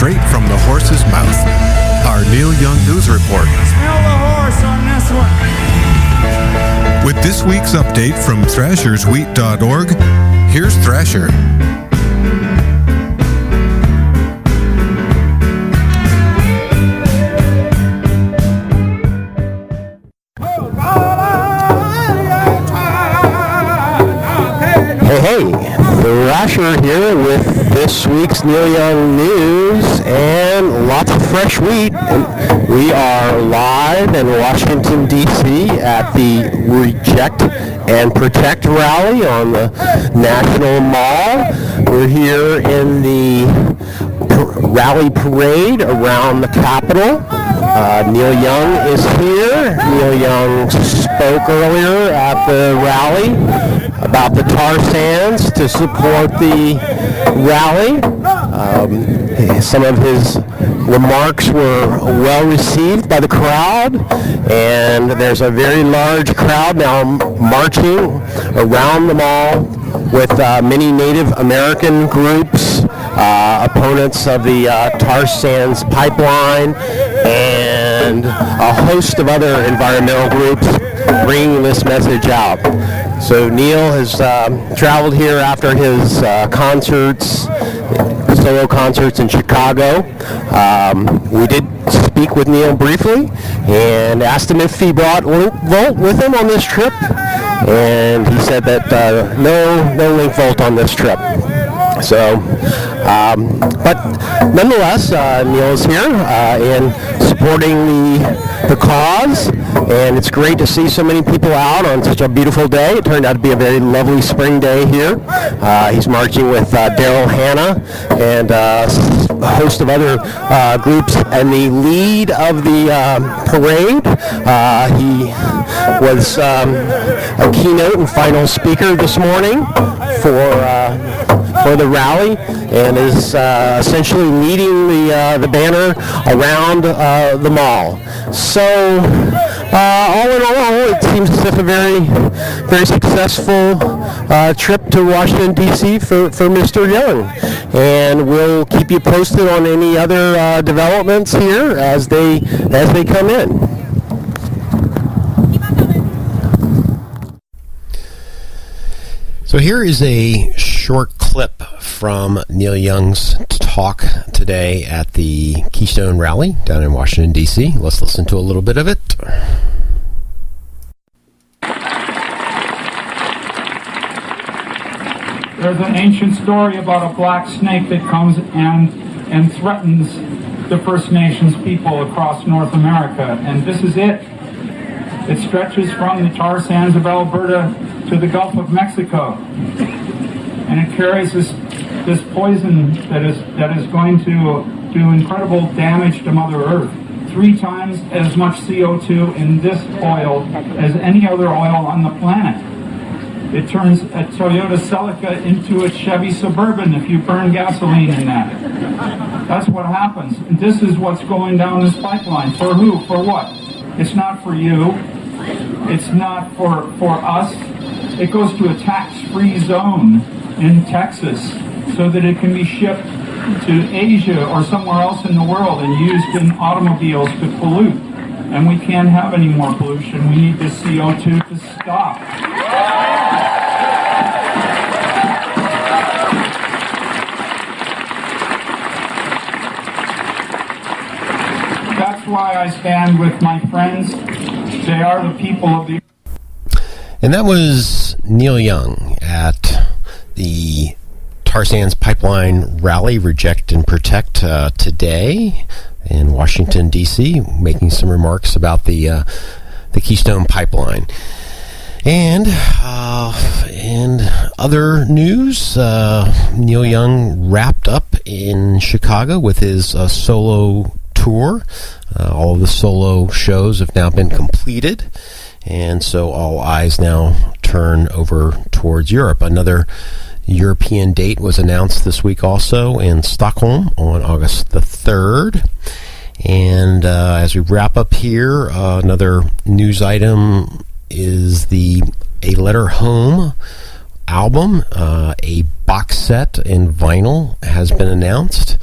straight from the horse's mouth. Our Neil Young News Report. Smell the horse on this one. With this week's update from thrasherswheat.org, here's Thrasher. Hey, Thrasher here with this week's Neil Young News and lots of fresh wheat. And we are live in Washington, D.C. at the Reject and Protect rally on the National Mall. We're here in the rally parade around the Capitol. Neil Young is here. Neil Young spoke earlier at the rally about the tar sands to support the rally. Some of his remarks were well received by the crowd, and there's a very large crowd now marching around the mall with many Native American groups, opponents of the tar sands pipeline, and a host of other environmental groups bringing this message out. So Neil has traveled here after his solo concerts in Chicago. We did speak with Neil briefly and asked him if he brought Link Volt with him on this trip, and he said that no Link Volt on this trip. So, but nonetheless, Neil is here and supporting the cause, and it's great to see so many people out on such a beautiful day. It turned out to be a very lovely spring day here. He's marching with Daryl Hannah and a host of other groups, and the lead of the parade, he was a keynote and final speaker this morning for the rally, and is essentially leading the banner around the mall. So all in all, it seems as if a very, very successful trip to Washington, D.C. for Mr. Young. And we'll keep you posted on any other developments here as they come in. So here is a short clip from Neil Young's talk today at the Keystone Rally down in Washington, D.C. Let's listen to a little bit of it. There's an ancient story about a black snake that comes and threatens the First Nations people across North America, and this is it. It stretches from the tar sands of Alberta to the Gulf of Mexico, and it carries this poison that is going to do incredible damage to Mother Earth. 3 times as much CO2 in this oil as any other oil on the planet. It turns a Toyota Celica into a Chevy Suburban if you burn gasoline in that. That's what happens. And this is what's going down this pipeline. For who? For what? It's not for you. It's not for us. It goes to a tax-free zone in Texas so that it can be shipped to Asia or somewhere else in the world and used in automobiles to pollute. And we can't have any more pollution. We need this CO2 to stop. That's why I stand with my friends. They are the people of the... And that was Neil Young at the tar sands pipeline rally, Reject and Protect, today in Washington, D.C., making some remarks about the Keystone Pipeline. And in other news, Neil Young wrapped up in Chicago with his solo tour. All of the solo shows have now been completed, and so all eyes now turn over towards Europe. Another European date was announced this week also in Stockholm on August the 3rd. And as we wrap up here, another news item is A Letter Home album. A box set in vinyl has been announced.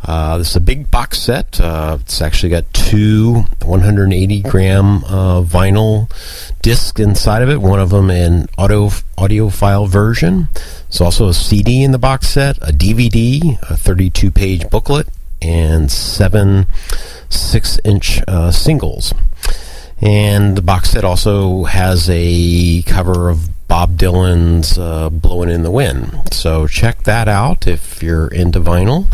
This is a big box set. It's actually got two 180-gram vinyl discs inside of it. One of them an audiophile version. There's also a CD in the box set, a DVD, a 32-page booklet, and 7 6-inch singles. And the box set also has a cover of Bob Dylan's Blowin' in the Wind. So check that out if you're into vinyl.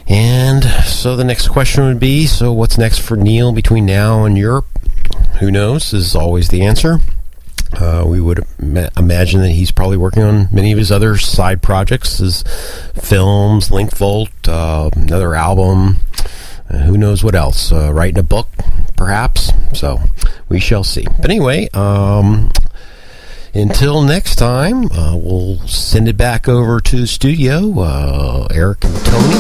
And so the next question would be, so what's next for Neil between now and Europe? Who knows is always the answer. We would imagine that he's probably working on many of his other side projects, his films, Link Volt, another album, who knows what else, writing a book, perhaps. So we shall see. But anyway, until next time, we'll send it back over to the studio. Eric and Tony